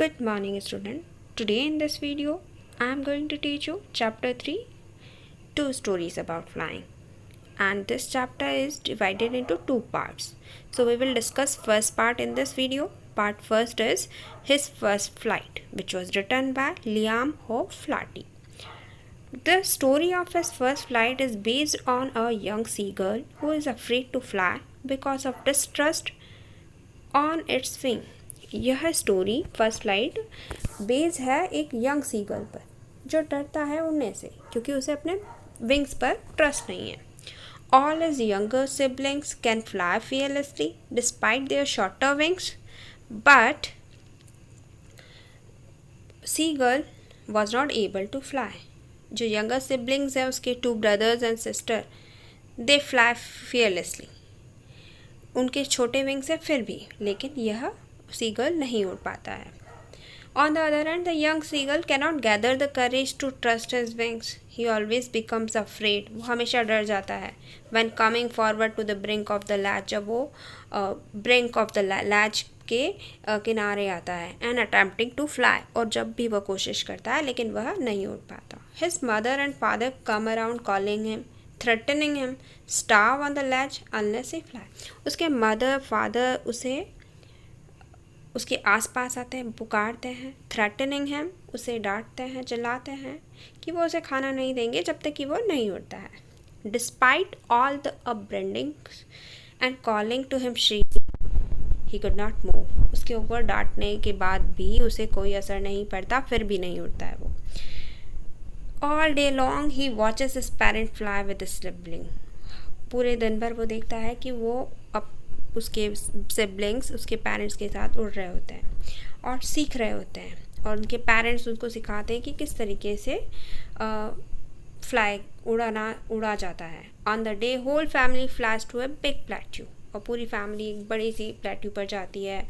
Good morning student. Today in this video I am going to teach you chapter 3, two stories about flying, and this chapter is divided into two parts. So we will discuss first part in this video. Part first is his first flight, which was written by Liam O'Flaherty. The story of his first flight is based on a young seagull who is afraid to fly because of distrust on its wing. यह story first flight base है एक young seagull पर जो डरता है उड़ने से क्योंकि उसे अपने विंग्स पर ट्रस्ट नहीं है. All his younger siblings can fly fearlessly despite their shorter wings, but Seagull was not able to fly. जो younger siblings हैं उसके two brothers and sister, they fly fearlessly. उनके छोटे विंग्स हैं फिर भी, लेकिन यह सीगल नहीं उड़ पाता है. On the other hand, the young seagull cannot gather the courage to trust his wings. He always becomes afraid. वो हमेशा डर जाता है. When coming forward to the brink of the ledge, जब वो brink of the ledge के किनारे आता है, and attempting to fly, और जब भी वह कोशिश करता है लेकिन वह नहीं उड़ पाता. His mother and father come around calling him, threatening him, starve on the ledge unless he fly. उसके मदर फादर उसे उसके आसपास आते हैं, पुकारते हैं, थ्रेटनिंग हिम, उसे डांटते हैं, चिल्लाते हैं कि वो उसे खाना नहीं देंगे जब तक कि वो नहीं उड़ता है. Despite all the upbringing and calling to him Shri, he could not move. उसके ऊपर डांटने के बाद भी उसे कोई असर नहीं पड़ता, फिर भी नहीं उड़ता है वो. All day long he watches his parent fly with sibling. पूरे दिन भर वो देखता है कि वो उसके सिबलिंग्स उसके पेरेंट्स के साथ उड़ रहे होते हैं और सीख रहे होते हैं, और उनके पेरेंट्स उनको सिखाते हैं कि किस तरीके से उड़ा जाता है. On the day whole family flies to a big plateau, और पूरी फैमिली एक बड़ी सी प्लेट्यू पर जाती है.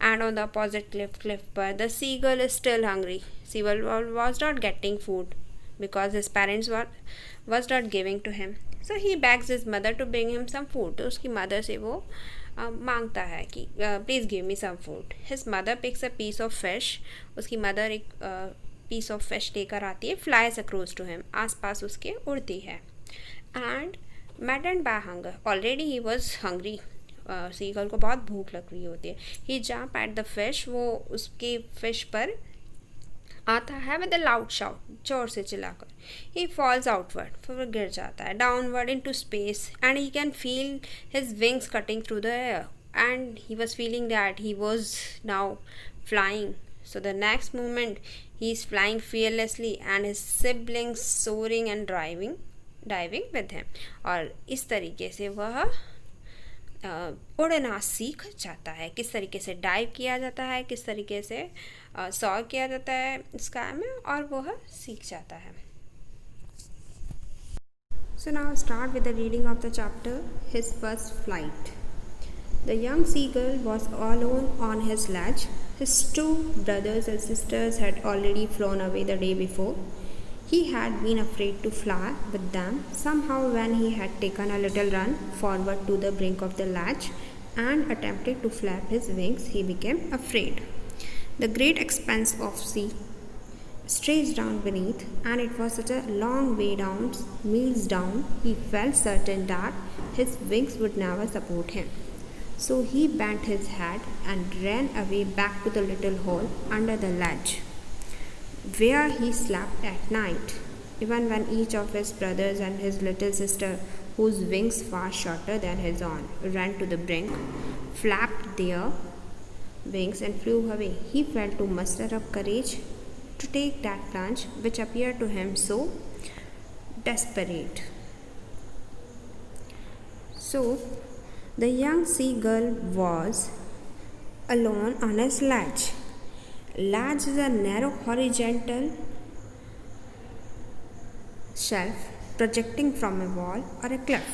And on the opposite cliff पर the seagull is still hungry. Seagull was not getting food because his parents was not giving to him. So he begs his mother to bring him some food. तो उसकी mother से वो मांगता है कि please give me some food. His mother picks a piece of fish. उसकी मदर एक पीस ऑफ फिश लेकर आती है. फ्लाइज अक्रॉस टू हिम, आसपास उसके उड़ती है. And maddened by hunger, already he was hungry. Seagull को बहुत भूख लग रही होती है. He jump at the fish, वो उसकी फिश पर आता है विद अ लाउड शाउट, जोर से चिल्लाकर. ही फॉल्स आउटवर्ड, फिर वो गिर जाता है. Downward into space, and he can feel his wings cutting through the air, and he was feeling that he was now flying. So the next moment he is flying fearlessly and his siblings soaring and diving with him. और इस तरीके से वह उड़ना सीख जाता है. किस तरीके से डाइव किया जाता है, किस तरीके से सॉर किया जाता है स्काई में, और वह सीख जाता है. So now start with the reading of the chapter his first flight. The young seagull was alone on his ledge. His two brothers and sisters had already flown away the day before. He had been afraid to fly with them. Somehow, when he had taken a little run forward to the brink of the ledge and attempted to flap his wings, he became afraid. The great expanse of sea stretched down beneath, and it was such a long way down, miles down, he felt certain that his wings would never support him. So he bent his head and ran away back to the little hole under the ledge, where he slept at night, even when each of his brothers and his little sister, whose wings far shorter than his own, ran to the brink, flapped their wings and flew away. He felt to muster up courage to take that plunge which appeared to him so desperate. So the young seagull was alone on his ledge. Ledge is a narrow horizontal shelf projecting from a wall or a cliff.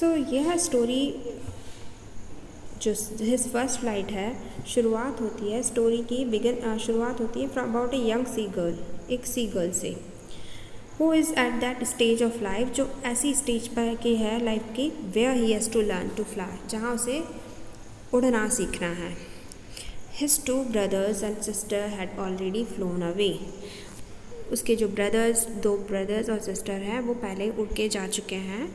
So यह story जो his first flight है, शुरुआत होती है story की शुरुआत होती है from about a young seagull, एक सीगल से, who is at that stage of life, जो ऐसी स्टेज पर की है लाइफ की, where he has to learn to fly, जहाँ उसे उड़ना सीखना है. His two brothers and sister had already flown away. उसके जो दो ब्रदर्स और सिस्टर हैं वो पहले उड़ के जा चुके हैं.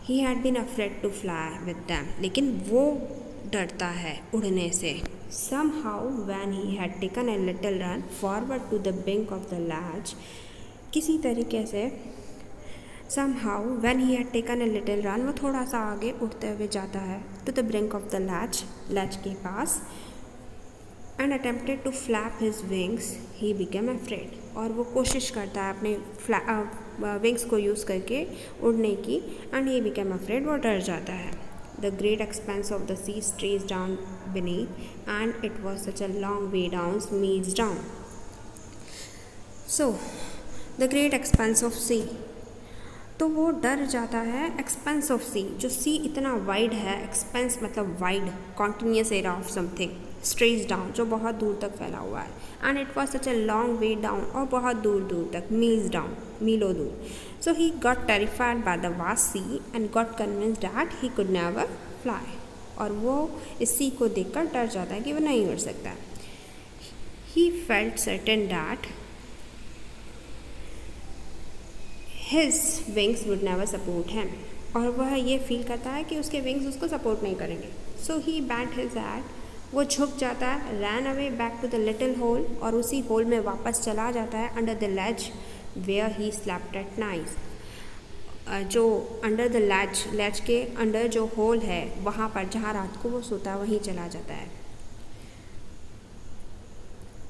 He had been afraid to fly with them. लेकिन वो डरता है उड़ने से. Somehow when he had taken a little run forward to the brink of the ledge, किसी तरीके से somehow when he had taken a little run, वो थोड़ा सा आगे उड़ते हुए जाता है to the brink of the ledge के पास, and attempted to flap his wings, he became afraid. और वो कोशिश करता है अपने विंग्स को यूज़ करके उड़ने की, and he became afraid, वो डर जाता है. The great expanse of the sea stretched down beneath, and it was such a long way down, miles down. So, the great expanse of sea. तो वो डर जाता है एक्सपेंस ऑफ सी, जो सी इतना वाइड है, एक्सपेंस मतलब wide, continuous area of something, stretch down जो बहुत दूर तक फैला हुआ है, and it was such a long way down और बहुत दूर दूर तक, मील्स डाउन, मीलों दूर. So he got terrified by the vast sea and got convinced that he could never fly. और वो इस सी को देखकर डर जाता है कि वो नहीं उड़ सकता. He felt certain that his wings would never support him. और वह ये फील करता है कि उसके विंग्स उसको सपोर्ट नहीं करेंगे. So he bent his head, वो झुक जाता है, ran away back to the little hole, और उसी होल में वापस चला जाता है under the ledge where he slept at night. जो under the ledge के अंडर जो होल है वहाँ पर जहाँ रात को वो सोता है वहीं चला जाता है.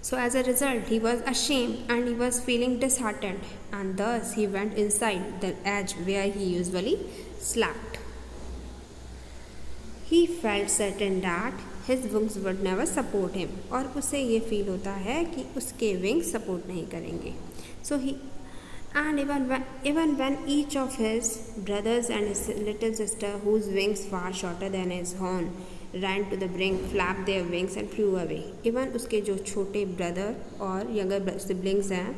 So as a result, he was ashamed and he was feeling disheartened, and thus he went inside the edge where he usually slept. He felt certain that his wings would never support him, और उसे ये feel होता है कि उसके wings support नहीं करेंगे. So he and even when each of his brothers and his little sister, whose wings far shorter than his own, ran to the brink, flapped their wings and flew away. Even उसके जो छोटे brother और younger siblings हैं,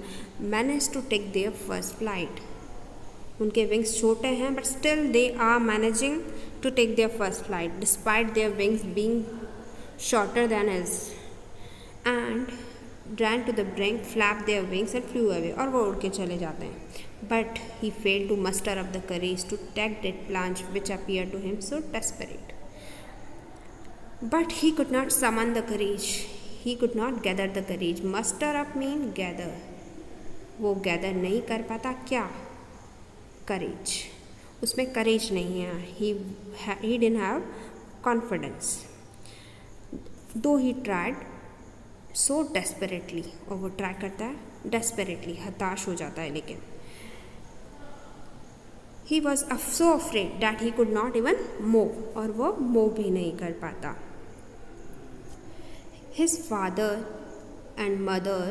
managed to take their first flight. उनके wings छोटे हैं but still they are managing to take their first flight despite their wings being shorter than his, and ran to the brink, flapped their wings and flew away. और वो उड़ के चले जाते हैं. But he failed to muster up the courage to take that plunge which appeared to him so desperate. But he could not summon the courage. He could not gather the courage. Muster up mean gather. वो gather नहीं कर पाता क्या? Courage. उसमें courage नहीं है. He didn't have confidence. Though he tried so desperately. और वो try करता है desperately. हताश हो जाता है लेकिन. He was so afraid that he could not even move. और वो move भी नहीं कर पाता. His father and mother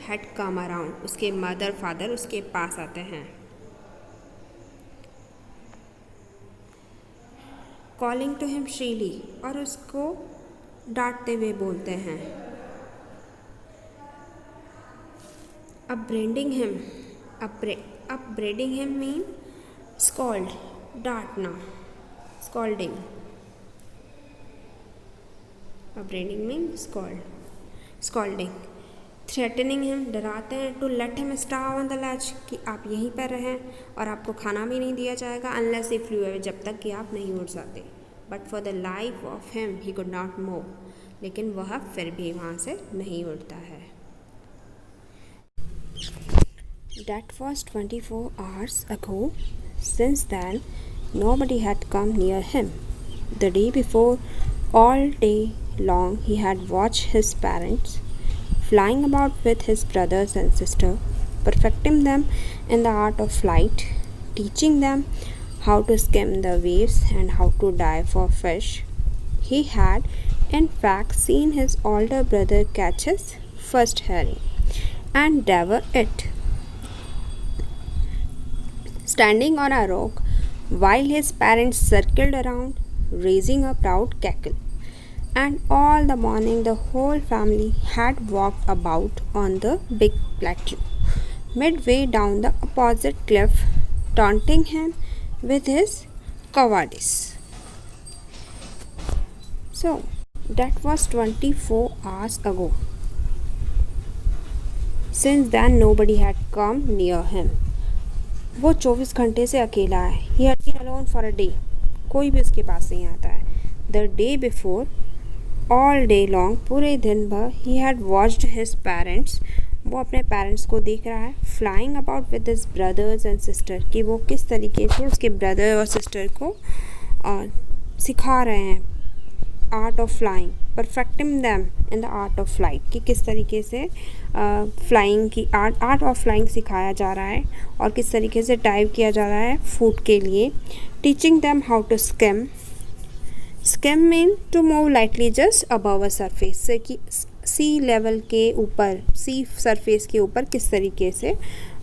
had come around. उसके mother father उसके पास आते हैं. Calling to him shrilly, और उसको डांटते हुए बोलते हैं. Upbraiding him mean scold, डांटना, scolding. Upbraiding means scolding. Threatening him, डराते हैं. To let him stay on the ledge, कि आप यहीं पर रहें और आपको खाना भी नहीं दिया जाएगा unless he flew away, जब तक कि आप नहीं उड़ सकते. But for the life of him he could not move. लेकिन वह फिर भी वहाँ से नहीं उड़ता है. That was 24 hours ago. Since then, nobody had come near him. The day before, all day long he had watched his parents flying about with his brothers and sister, perfecting them in the art of flight, teaching them how to skim the waves and how to dive for fish. He had, in fact, seen his older brother catch his first herring and devour it, standing on a rock while his parents circled around, raising a proud cackle. And all the morning the whole family had walked about on the big plateau, midway down the opposite cliff, taunting him with his cowardice. So, That was 24 hours ago. Since then nobody had come near him. वो 24 घंटे से अकेला है. He had been alone for a day. कोई भी उसके पास नहीं आता है. The day before, all day long, पूरे दिन भर he had watched his parents. वो अपने पेरेंट्स को देख रहा है. Flying about with his brothers and sister, कि वो किस तरीके से उसके ब्रदर और सिस्टर को सिखा रहे हैं art of flying, perfecting them in the art of flight, कि किस तरीके से फ्लाइंग की आर्ट ऑफ फ्लाइंग सिखाया जा रहा है और किस तरीके से डाइव किया जा रहा है फूड के लिए. Teaching them how to skim. Skim mean to move lightly just above a surface, से कि सी लेवल के ऊपर, सी सरफेस के ऊपर किस तरीके से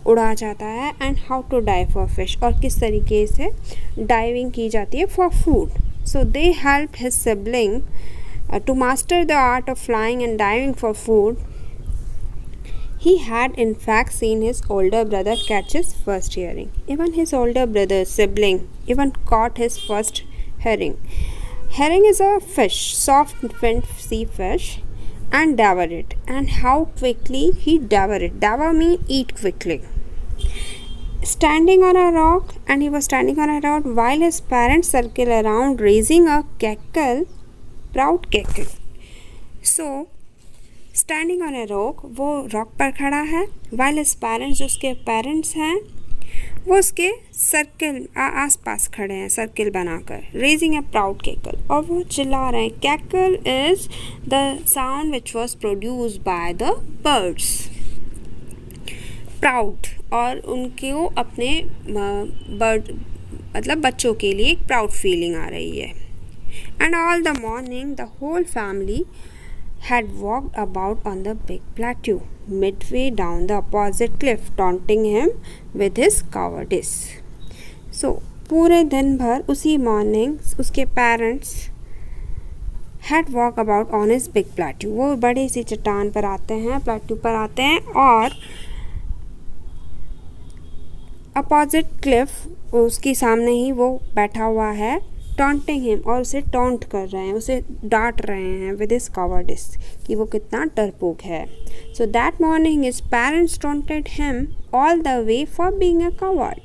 उड़ा जाता है. And how to dive for fish, और किस तरीके से डाइविंग की जाती है for food. So they help his sibling to master the art of flying and diving for food. He had in fact seen his older brother catch his first herring. Even his older brother, sibling, even caught his first herring. Herring is a fish, soft-finned sea fish, and devoured it. And how quickly he devoured it. Devour means eat quickly. Standing on a rock, and he was standing on a rock while his parents circled around, raising a cackle, proud cackle. So, standing on a rock, वो rock पर खड़ा है. while his parents, जो उसके parents हैं, वो उसके circle आस पास खड़े हैं, सर्किल बनाकर. रेजिंग अ प्राउड कैकल, और वो चिल्ला रहे हैं. Cackle is the sound which was produce by the birds. Proud, और उनको अपने बर्ड मतलब बच्चों के लिए एक प्राउड फीलिंग आ रही है. And all the morning the whole family had walked about on the big plateau midway down the opposite cliff, taunting him with his cowardice. So पूरे दिन भर उसी मॉर्निंग उसके parents had walked about on his big plateau. वो बड़ी सी चट्टान पर आते हैं, प्लेट्यू पर आते हैं, और अपोजिट क्लिफ उसके सामने ही वो बैठा हुआ है. टॉन्टिंग हिम, और उसे टॉन्ट कर रहे हैं, उसे डांट रहे हैं विद हिज कवर्डिस, कि वो कितना डरपोक है. So that morning his parents taunted him all the way for being a covered,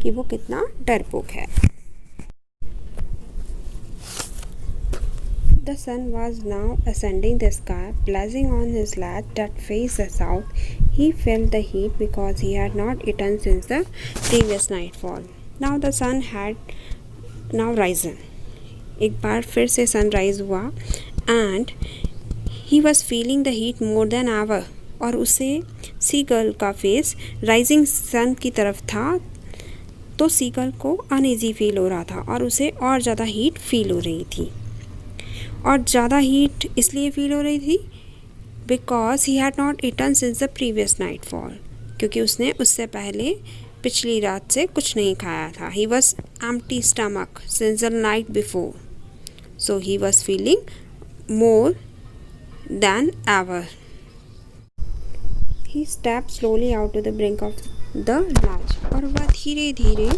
कि वो कितना डरपोक है. The sun was now ascending the sky, blazing on his latch that faced the south. He felt the heat because he had not eaten since the previous nightfall. Now the sun had now risen. एक बार फिर से sunrise हुआ. and he was feeling the heat more than ever. और उसे सी girl का face rising sun की तरफ था, तो सी गर्ल को अनईजी फील हो रहा था और उसे और ज़्यादा हीट फील हो रही थी. और ज़्यादा हीट इसलिए फील हो रही थी because he had not eaten since the previous night fall, क्योंकि उसने उससे पहले पिछली रात से कुछ नहीं खाया था. He was empty stomach since the night before, so he was feeling more than ever. He step slowly out to the brink of the ledge, और वह धीरे धीरे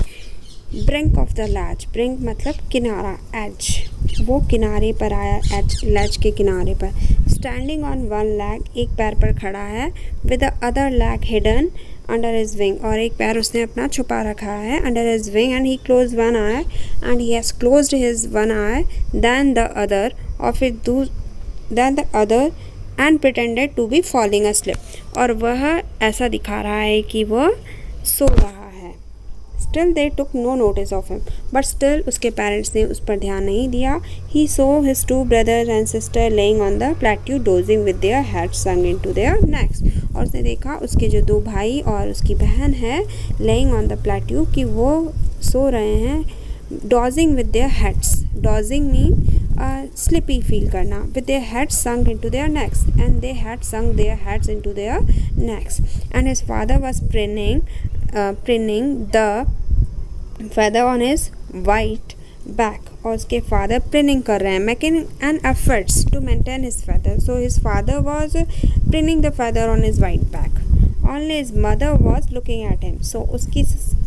brink of the ledge, brink मतलब किनारा, एज, वो किनारे पर आया, एज लैच के किनारे पर. स्टैंडिंग ऑन वन लैग, एक पैर पर खड़ा है. With the other leg hidden under his wing, और एक पैर उसने अपना छुपा रखा है under his wing. And he close one eye, and he has closed his one eye then the other, और फिर then the other, and pretended to be falling asleep, और वह ऐसा दिखा रहा है कि वह सो रहा है. Still they took no notice of him, but still उसके पेरेंट्स ने उस पर ध्यान नहीं दिया. He saw his two brothers and sister lying on the plateau dozing with their heads sunk into their necks, और उसने देखा उसके जो दो भाई और उसकी बहन है लेइंग ऑन द प्लेट्यू, कि वो सो रहे हैं dozing with their heads. Dozing mean sleepy feel करना. With their heads sunk into their necks, and they had sunk their heads into their necks. And his father was preening the feather on his white back, और उसके father प्रिनिंग कर रहे हैं, making an efforts to maintain his feather. So his father was printing the feather on his white back. Only his mother was looking at him. So उसकी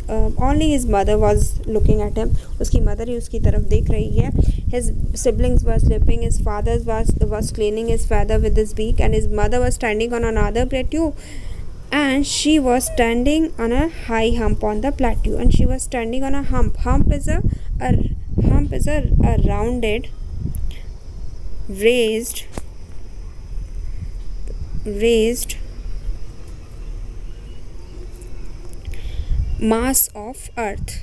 only his mother was looking at him. उसकी mother ही उसकी तरफ देख रही है. His siblings were sleeping. His father was cleaning his feather with his beak, and his mother was standing on another plateau, and she was standing on a high hump on the plateau, and she was standing on a hump. Hump is a rounded, raised mass of earth.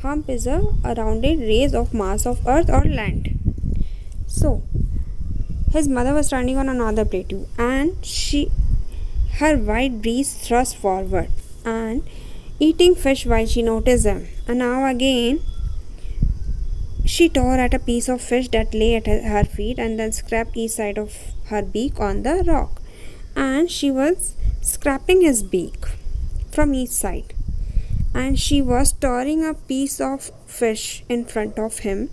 Hump is a rounded raise of mass of earth or land. So his mother was standing on another plateau, and her white breast thrust forward and eating fish while she noticed them. And now again she tore at a piece of fish that lay at her feet, and then scraped each side of her beak on the rock. And she was scraping his beak from each side, and she was tearing a piece of fish in front of him.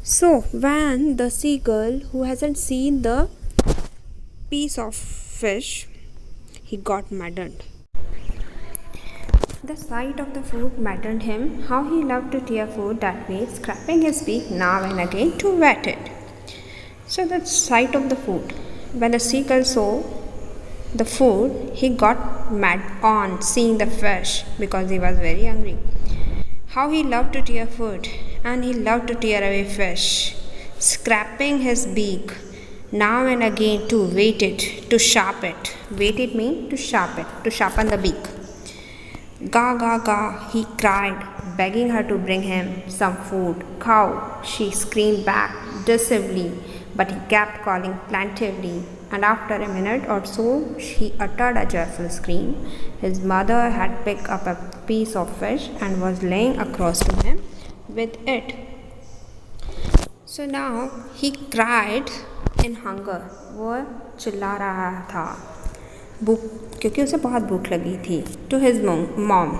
So when the seagull, who hasn't seen the piece of fish, he got maddened. The sight of the food maddened him. How he loved to tear food that way, scraping his beak now and again to wet it. So the sight of the food. When the seagull saw the food, he got mad on seeing the fish because he was very hungry. How he loved to tear food, and he loved to tear away fish, scraping his beak now and again to wet it, to sharp it. Wet it means to sharpen the beak. Ga, ga, ga, he cried, begging her to bring him some food. Cow, she screamed back decisively, but he kept calling plaintively, and after a minute or so she uttered a joyful scream. His mother had picked up a piece of fish and was laying across to him with it. So now he cried in hunger. वो चिल्ला रहा था भूख, क्योंकि उसे बहुत भूख लगी थी. To his mom,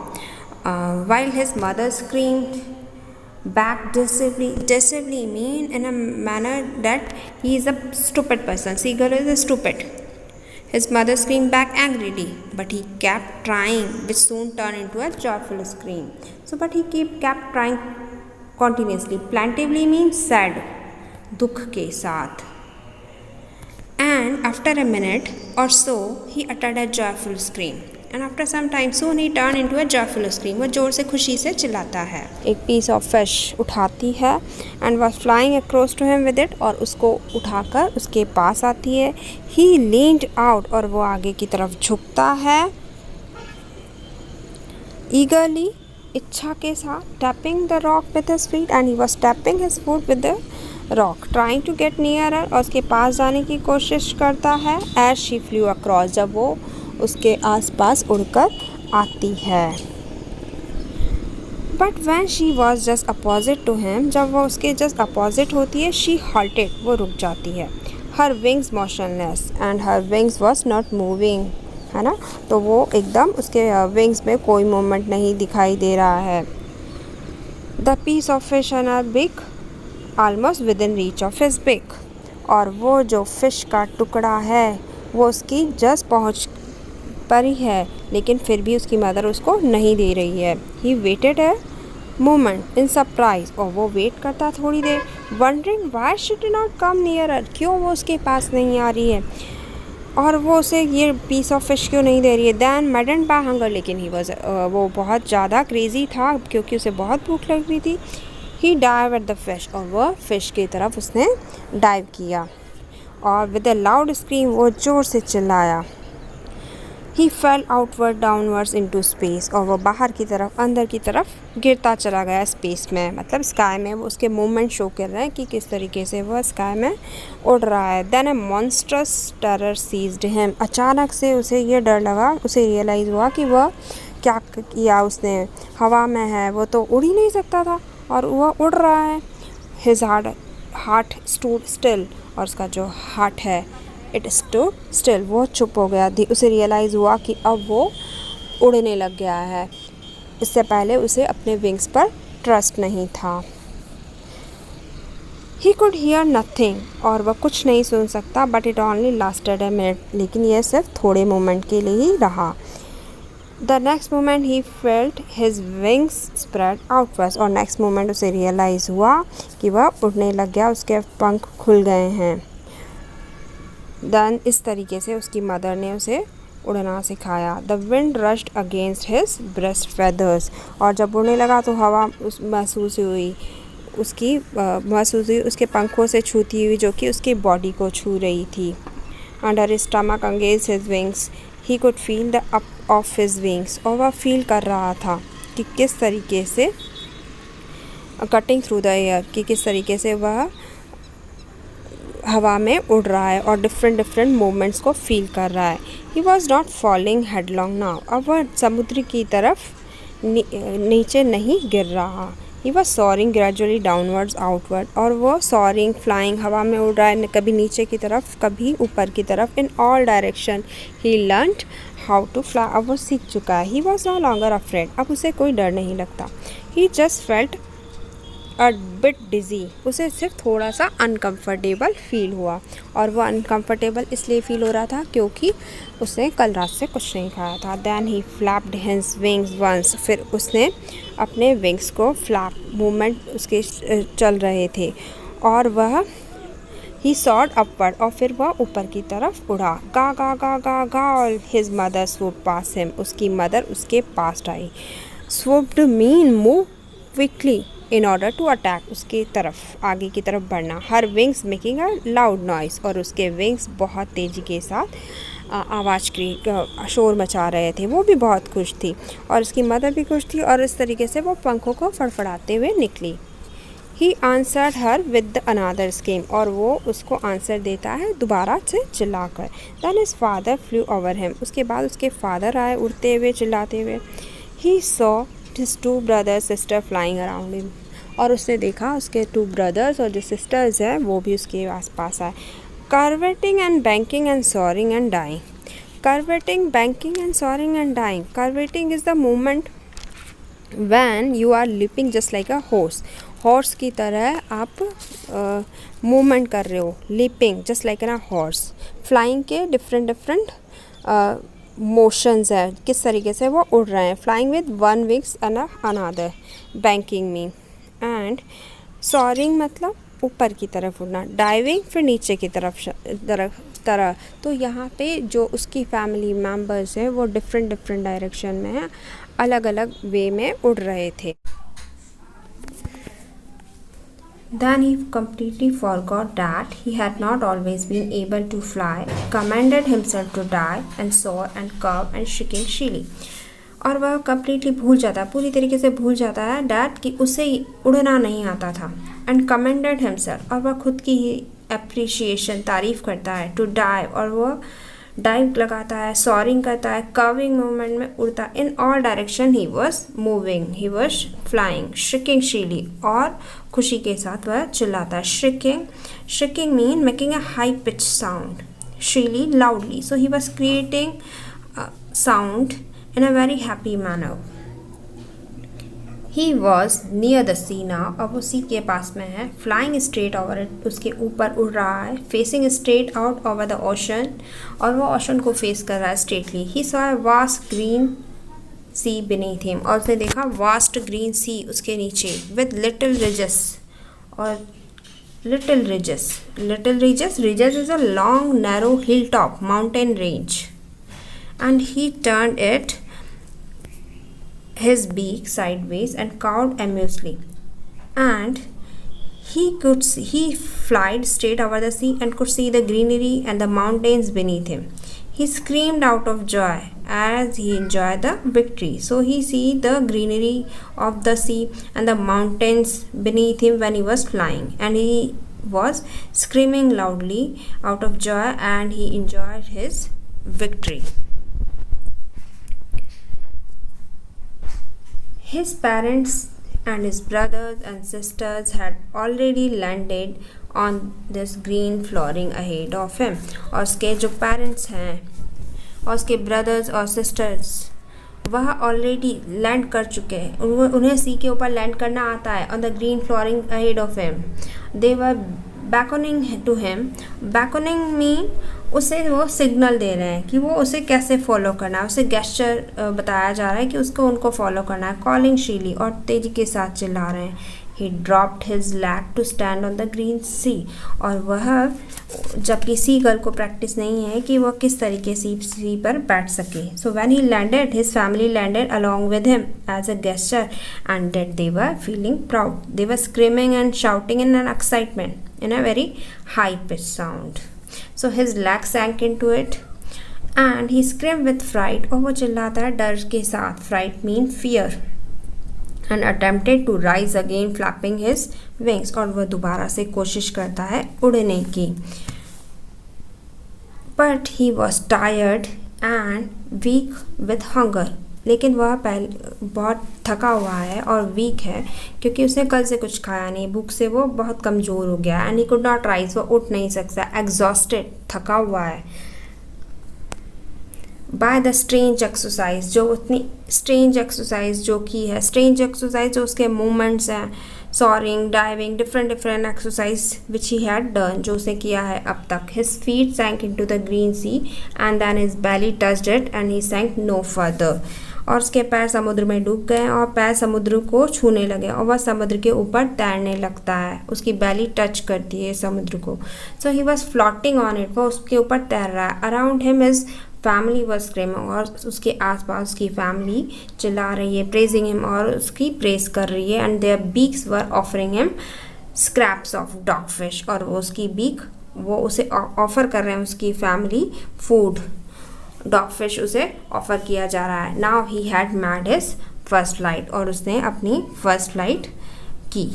while his mother screamed back decisively mean in a manner that he is a stupid person. Seagull is stupid. His mother screamed back angrily, but he kept trying, which soon turned into a joyful scream. So but he kept trying continuously. Plaintively means sad, दुख के साथ. And after a minute or so, he uttered a joyful scream. And after some time, soon he turned into a joyful scream. वो जोर से खुशी से चिल्लाता है. एक piece of fish उठाती है and was flying across to him with it, और उसको उठाकर उसके पास आती है. He leaned out, और वो आगे की तरफ झुकता है eagerly, इच्छा के साथ, tapping the rock with his feet, and he was tapping his foot with the rock, trying to get nearer, और उसके पास जाने की कोशिश करता है. As she flew across, जब वो उसके आसपास उड़कर आती है. But when she was just opposite to him, जब वो उसके just opposite होती है, she halted, वो रुक जाती है. Her wings motionless, and her wings was not moving, है ना. तो वो एकदम उसके wings में कोई movement नहीं दिखाई दे रहा है. The piece of fish in her beak almost within reach of his beak, और वो जो fish का टुकड़ा है वो उसकी just पहुँच पर ही है, लेकिन फिर भी उसकी मदर उसको नहीं दे रही है. He waited a moment in surprise, और वो वेट करता थोड़ी देर, wondering why she did not come nearer, क्यों वो उसके पास नहीं आ रही है, और वो उसे ये piece of fish क्यों नहीं दे रही है. Then maddened by hunger, लेकिन वो बहुत ज़्यादा crazy था क्योंकि उसे बहुत भूख लग रही थी. He dived at the fish, और वह fish की तरफ उसने dive किया, और with a loud scream वो जोर से चिल्लाया. He fell outward downwards into space, और वो बाहर की तरफ, अंदर की तरफ गिरता चला गया स्पेस में, मतलब स्काई में. वो उसके मूवमेंट शो कर रहे हैं कि किस तरीके से वह स्काई में उड़ रहा है. Then a monstrous terror seized him. अचानक से उसे ये डर लगा, उसे रियलाइज़ हुआ कि वह क्या किया उसने. हवा में है, वो तो उड़ ही नहीं सकता था, और वह उड़ रहा है. His heart stood still, और उसका जो हार्ट है इट स्टूड स्टिल, वो चुप हो गया थी. उसे रियलाइज़ हुआ कि अब वो उड़ने लग गया है. इससे पहले उसे अपने विंग्स पर ट्रस्ट नहीं था. ही कुड हियर नथिंग, और वह कुछ नहीं सुन सकता, but it only lasted a minute, लेकिन यह सिर्फ थोड़े मोमेंट के लिए ही रहा। The next moment he felt his wings spread outwards, और नेक्स्ट मोमेंट उसे रियलाइज़ हुआ कि वह उड़ने लग गया, उसके पंख खुल गए हैं। देन इस तरीके से उसकी मदर ने उसे उड़ना सिखाया। The wind rushed against his breast feathers, और जब उड़ने लगा तो हवा महसूस हुई उसके पंखों से छूती हुई, जो कि उसकी बॉडी को छू रही थी। Under his stomach against his wings he could feel the up of his wings, और वह फील कर रहा था कि किस तरीके से कटिंग थ्रू द एयर, कि किस तरीके से वह हवा में उड़ रहा है और डिफरेंट मूवमेंट्स को फील कर रहा है। He was not falling headlong now, अब वह समुद्र की तरफ नीचे नहीं गिर रहा। He was soaring gradually downwards outward, और वो सॉरिंग फ्लाइंग हवा में उड़ रहा है, कभी नीचे की तरफ कभी ऊपर की तरफ, in all direction. He learned how to fly, अब वो सीख चुका है। He was no longer afraid, अब उसे कोई डर नहीं लगता। He just felt a bit dizzy, उसे सिर्फ थोड़ा सा अनकम्फर्टेबल फील हुआ, और वह अनकम्फर्टेबल इसलिए फील हो रहा था क्योंकि उसने कल रात से कुछ नहीं खाया था। दैन ही फ्लैप्ड हिज विंग्स वंस, फिर उसने अपने विंग्स को फ्लैप, मूवमेंट उसके चल रहे थे, और वह ही सॉर्ड अपवर्ड, और फिर वह ऊपर की तरफ उड़ा। गा गा गा गा गा, और his mother swoop past him, उसकी मदर उसके पास आई। Swooped mean move quickly in order to attack, उसकी तरफ आगे की तरफ बढ़ना। Her wings making a loud noise, और उसके विंग्स बहुत तेज़ी के साथ आवाज़ की शोर मचा रहे थे। वो भी बहुत खुश थी और उसकी मदर भी खुश थी, और इस तरीके से वो पंखों को फड़फड़ाते हुए निकली। He answered her with another scream, और वो उसको आंसर देता है दोबारा से चिल्लाकर। Then his father flew over him, उसके बाद उसके फादर आए उड़ते हुए चिल्लाते हुए। He saw his two brother sister flying around him, और उसने देखा उसके टू ब्रदर्स और जो सिस्टर्स हैं वो भी उसके आसपास आए। Curveting and banking and soaring and diving, curveting, banking and soaring and diving. Curveting is the movement when you are leaping just like a horse, horse की तरह आप मूवमेंट कर रहे हो। Leaping just like a horse. Flying के different motions है, किस तरीके से वो उड़ रहे हैं। Flying with one wings and another, banking mean. And soaring मतलब ऊपर की तरफ उड़ना। डाइविंग फिर नीचे की तरह। तो यहाँ पे जो उसकी फैमिली मेम्बर्स हैं वो डिफरेंट डायरेक्शन में हैं, अलग अलग वे में उड़ रहे थे। Then he completely forgot that he had not always been able to fly, commanded himself to die, and soar and curve and shaking shyly. और वह कम्प्लीटली भूल जाता है, पूरी तरीके से भूल जाता है डैट कि उसे उड़ना नहीं आता था। एंड कमेंडेड हिमसेल्फ, और वह खुद की ही अप्रिशिएशन, तारीफ़ करता है। टू डाइव, और वह डाइव लगाता है, सॉरिंग करता है, कर्विंग मूवमेंट में उड़ता है। In all direction he was moving, he was flying, shrieking shrilly, और खुशी के साथ वह चिल्लाता है। Shrieking mean making a high pitch sound, shrilly loudly. So he was creating sound in a very happy manner. He was near the sea now, अब वो सी के पास में है। Flying straight over it, उसके ऊपर उड़ रहा है। Facing straight out over the ocean, और वो ocean को face कर रहा है straightly. He saw a vast green sea beneath him, और उसने देखा vast green sea उसके नीचे, with little ridges, और little ridges is a long narrow hilltop mountain range. And he turned his beak sideways and cawed amusedly. And he flied straight over the sea and could see the greenery and the mountains beneath him. He screamed out of joy as he enjoyed the victory. So he see the greenery of the sea and the mountains beneath him when he was flying, and he was screaming loudly out of joy, and he enjoyed his victory. His parents and his brothers and sisters had already landed on this green flooring ahead of him. और उसके जो parents हैं और उसके brothers और sisters वह already land कर चुके हैं। उन्हें सी के ऊपर लैंड करना आता है। On the green flooring ahead of him, they were beckoning to him. Beckoning mean उसे वो सिग्नल दे रहे हैं कि वो उसे कैसे फॉलो करना है, उसे गेस्चर बताया जा रहा है कि उसको उनको फॉलो करना है। कॉलिंग शीली, और तेजी के साथ चिल्ला रहे हैं। He dropped his legs to stand on the green sea, और वह, जबकि सी गर्ल को प्रैक्टिस नहीं है कि वह किस तरीके से सी पर बैठ सके। So when he landed, his family landed along with him as a gesture, and that they were feeling proud. They were screaming and shouting in an excitement in a very high pitch sound. So his leg sank into it and he screamed with fright, और वो चिल्लाता है डर के साथ। Fright mean fear, and attempted to rise again flapping his wings, और वह दोबारा से कोशिश करता है उड़ने की। But he was tired and weak with hunger, लेकिन वह बहुत थका हुआ है और वीक है क्योंकि उसने कल से कुछ खाया नहीं, भूख से वो बहुत कमज़ोर हो गया। And he could not rise, वो उठ नहीं सकता। एग्जॉस्टेड, थका हुआ है। बाय द स्ट्रेंज एक्सरसाइज, जो उतनी स्ट्रेंज एक्सरसाइज जो की है, स्ट्रेंज एक्सरसाइज जो उसके मूवमेंट्स हैं, soaring, diving, different exercise which he had done, जो उसने किया है अब तक। His feet sank into the green sea and then his belly touched it and he sank no further, और उसके पैर समुद्र में डूब गए और पैर समुद्र को छूने लगे और वह समुद्र के ऊपर तैरने लगता है। उसकी बैली टच करती है समुद्र को। So he was floating on it, वो उसके ऊपर तैर रहा है। Around him his family was screaming, और उसके आसपास उसकी फैमिली चिल्ला रही है, प्रेजिंग हिम, और उसकी प्रेज कर रही है। And their beaks were offering him scraps of dog fish, और वो उसकी बीक, वो उसे ऑफर कर रहे हैं, उसकी फैमिली फूड, डॉग फिश उसे ऑफर किया जा रहा है। Now he had mad his first flight, और उसने अपनी फर्स्ट फ्लाइट की।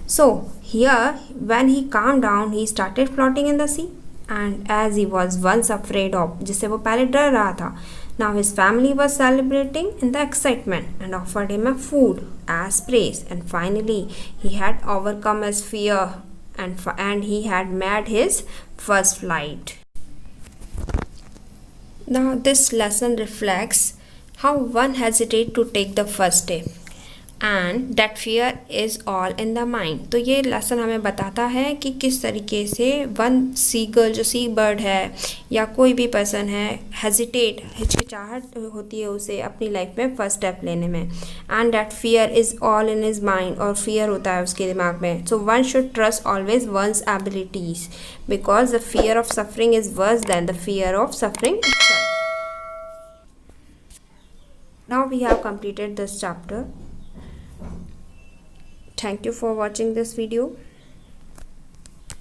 So here when he came down he started floating in the sea, and as he was once afraid of, जिससे वो पहले डर रहा था। Now his family was celebrating in the excitement and offered him a food as praise, and finally he had overcome his fear and he had made his first flight. Now this lesson reflects how one hesitates to take the first step and that fear is all in the mind. तो ये lesson हमें बताता है कि किस तरीके से one seagull, जो सी बर्ड है या कोई भी पर्सन है, हेजिटेट, हिचकिचाहट होती है उसे अपनी लाइफ में फर्स्ट स्टेप लेने में। And that fear is all in his mind, और फियर होता है उसके दिमाग में। So one should trust always one's abilities because the fear of suffering is worse than the fear of suffering itself. Now we have completed this chapter. Thank you for watching this video.